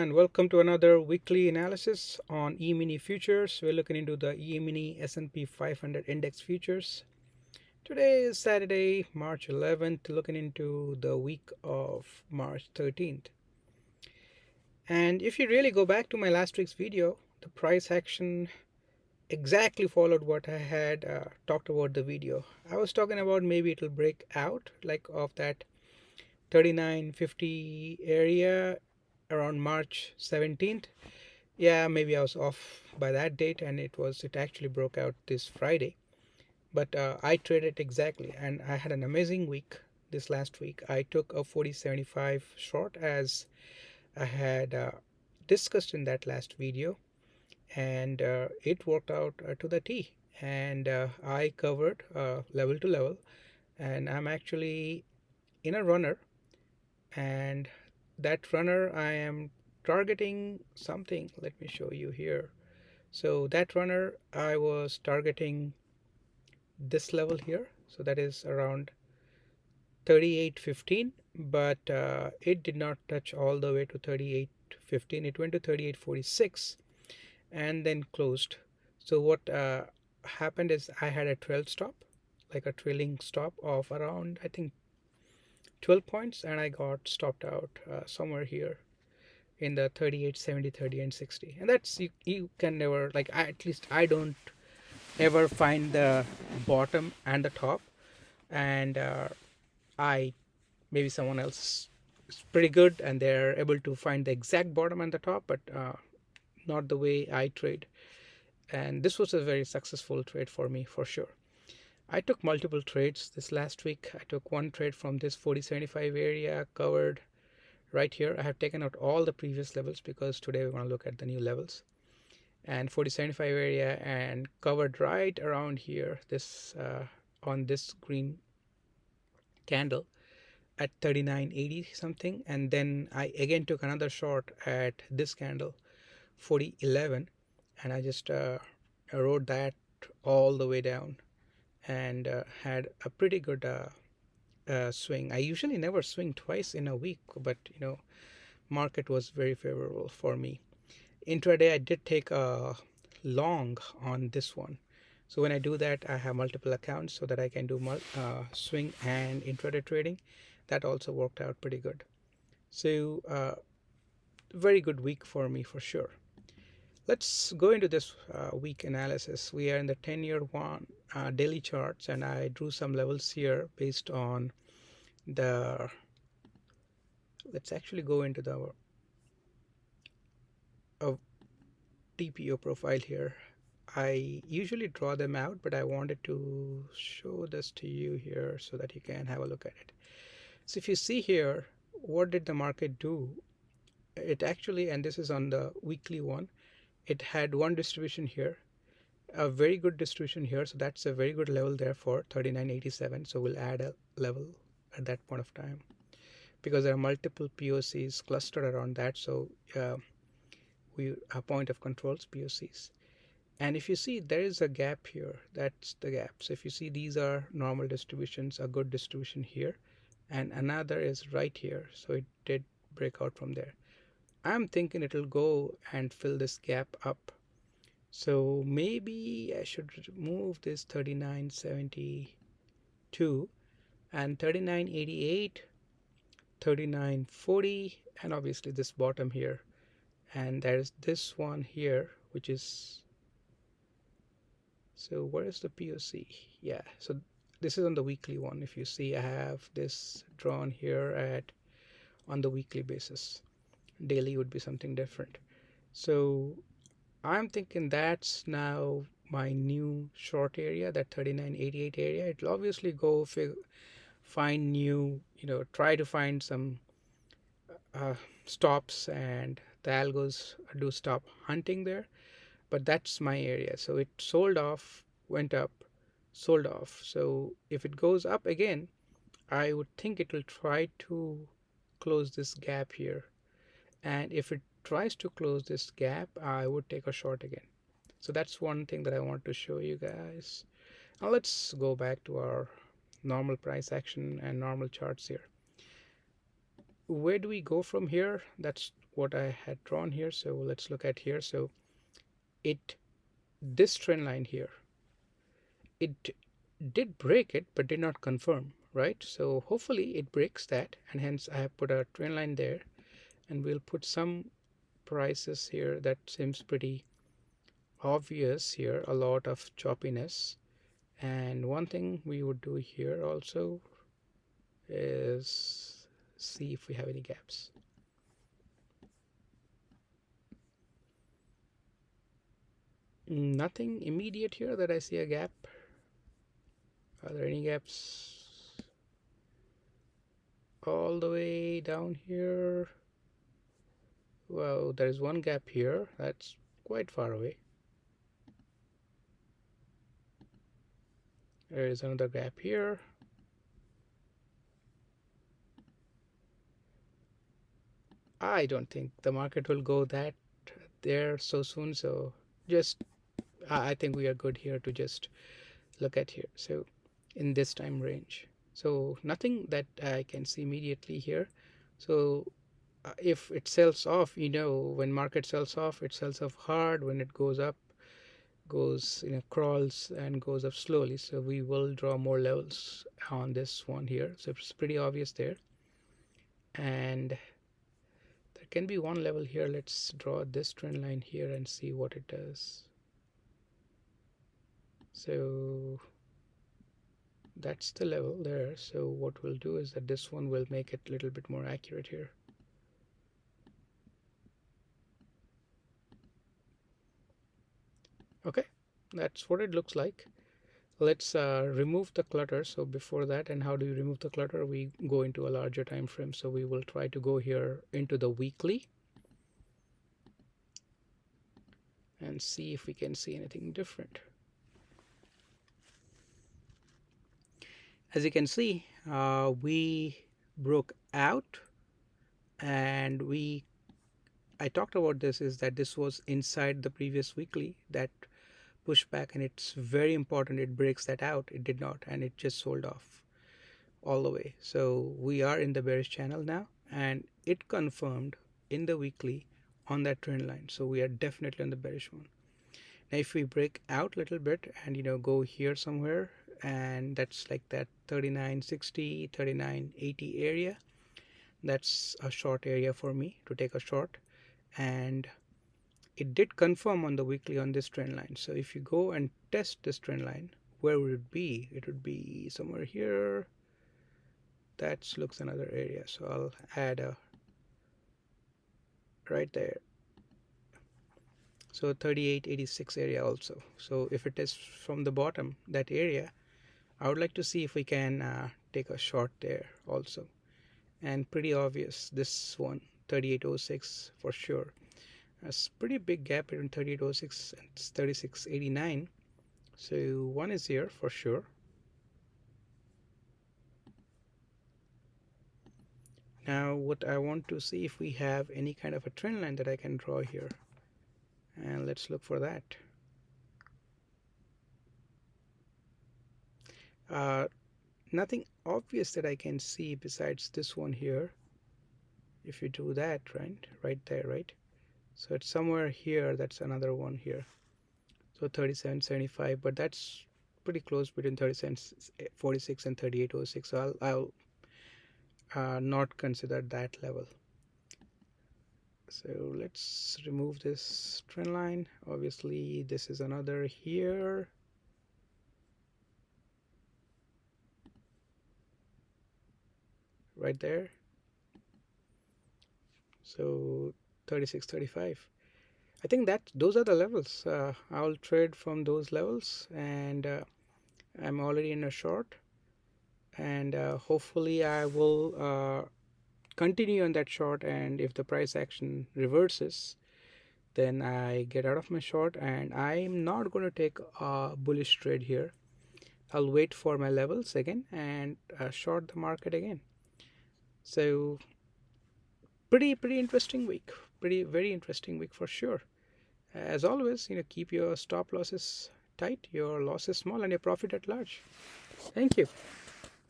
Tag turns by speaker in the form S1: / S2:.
S1: and welcome to another weekly analysis on EMini futures. We're looking into the EMini S&P 500 index futures. Today is Saturday, March 11th, looking into the week of March 13th. And if you really go back to my last week's video, the price action exactly followed what I had talked about the video. I was talking about maybe it'll break out like of that 39.50 area around March 17th. Yeah, maybe I was off by that date, and it actually broke out this Friday. But I traded exactly, and I had an amazing week this last week. I took a 40.75 short, as I had discussed in that last video, and it worked out to the T. And I covered level to level, and I'm actually in a runner, and that runner I am targeting something. Let me show you here. So that runner I was targeting this level here, so that is around 38.15, but it did not touch all the way to 38.15. It went to 38.46 and then closed. So what happened is I had a trail stop, like a trailing stop of around, I think, 12 points, and I got stopped out somewhere here in the 38, 70, 30 and 60. And that's, you can never, like, at least I don't ever find the bottom and the top. And I maybe someone else is pretty good and they're able to find the exact bottom and the top, but not the way I trade. And this was a very successful trade for me, for sure. I took multiple trades this last week. I took one trade from this 40.75 area, covered right here. I have taken out all the previous levels because today we want to look at the new levels. And 40.75 area, and covered right around here, this on this green candle at 39.80 something. And then I again took another short at this candle 40.11, and I just rode that all the way down and had a pretty good swing. I usually never swing twice in a week, but market was very favorable for me. Intraday I did take a long on this one. So when I do that, I have multiple accounts so that I can do swing and intraday trading. That also worked out pretty good. So very good week for me, for sure. Let's go into this week analysis. We are in the 10-year one daily charts, and I drew some levels here based on the, let's actually go into the TPO profile here. I usually draw them out, but I wanted to show this to you here so that you can have a look at it. So if you see here, what did the market do? It actually, and this is on the weekly one, it had one distribution here, a very good distribution here. So that's a very good level there for 39.87. So we'll add a level at that point of time because there are multiple POCs clustered around that. So we have point of controls, POCs. And if you see, there is a gap here. That's the gap. So if you see, these are normal distributions, a good distribution here, and another is right here. So it did break out from there. I'm thinking it'll go and fill this gap up. So maybe I should move this 39.72 and 39.88, 39.40, and obviously this bottom here. And there's this one here, which is, so where is the POC? Yeah, so this is on the weekly one. If you see, I have this drawn here at on the weekly basis. Daily would be something different. So I'm thinking that's now my new short area, that 39.88 area. It'll obviously go find new, try to find some stops, and the algos do stop hunting there. But that's my area. So it sold off, went up, sold off. So if it goes up again, I would think it will try to close this gap here. And if it tries to close this gap, I would take a short again. So that's one thing that I want to show you guys. Now let's go back to our normal price action and normal charts here. Where do we go from here? That's what I had drawn here. So let's look at here. So this trend line here, it did break it but did not confirm, right? So hopefully it breaks that, and hence I have put a trend line there, and we'll put some prices here. That seems pretty obvious here, a lot of choppiness. And one thing we would do here also is see if we have any gaps. Nothing immediate here that I see a gap. Are there any gaps all the way down here? Well, there is one gap here that's quite far away. There is another gap here. I don't think the market will go that there so soon, so just I think we are good here to just look at here. So in this time range, so nothing that I can see immediately here. So if it sells off, when market sells off, it sells off hard. When it goes up, goes crawls and goes up slowly. So we will draw more levels on this one here. So it's pretty obvious there, and there can be one level here. Let's draw this trend line here and see what it does. So that's the level there. So what we'll do is that this one will make it a little bit more accurate here. Okay, that's what it looks like. Let's remove the clutter. So before that, and how do you remove the clutter? We go into a larger time frame. So we will try to go here into the weekly and see if we can see anything different. As you can see, we broke out, and I talked about this, is that this was inside the previous weekly, that pushback, and it's very important it breaks that out. It did not, and it just sold off all the way. So we are in the bearish channel now, and it confirmed in the weekly on that trend line. So we are definitely on the bearish one. Now if we break out a little bit and go here somewhere, and that's like that 39.60, 39.80 area, that's a short area for me to take a short. And it did confirm on the weekly on this trend line. So if you go and test this trend line, where would it be? It would be somewhere here. That looks another area. So I'll add a right there. So 38.86 area also. So if it is from the bottom, that area, I would like to see if we can take a short there also. And pretty obvious, this one, 38.06 for sure. A pretty big gap between 38.06 and 36.89. So one is here for sure. Now what I want to see if we have any kind of a trend line that I can draw here. And let's look for that. Nothing obvious that I can see besides this one here. If you do that, right there, right? So it's somewhere here. That's another one here. So 37.75, but that's pretty close between 37.46 and 38.06. So I'll not consider that level. So let's remove this trend line. Obviously, this is another here. Right there. So 36.35. I think that those are the levels. I'll trade from those levels, and I'm already in a short, and hopefully I will continue on that short, and if the price action reverses, then I get out of my short, and I'm not going to take a bullish trade here. I'll wait for my levels again and short the market again. So pretty interesting week, very interesting week for sure. As always, keep your stop losses tight, your losses small, and your profit at large. Thank you.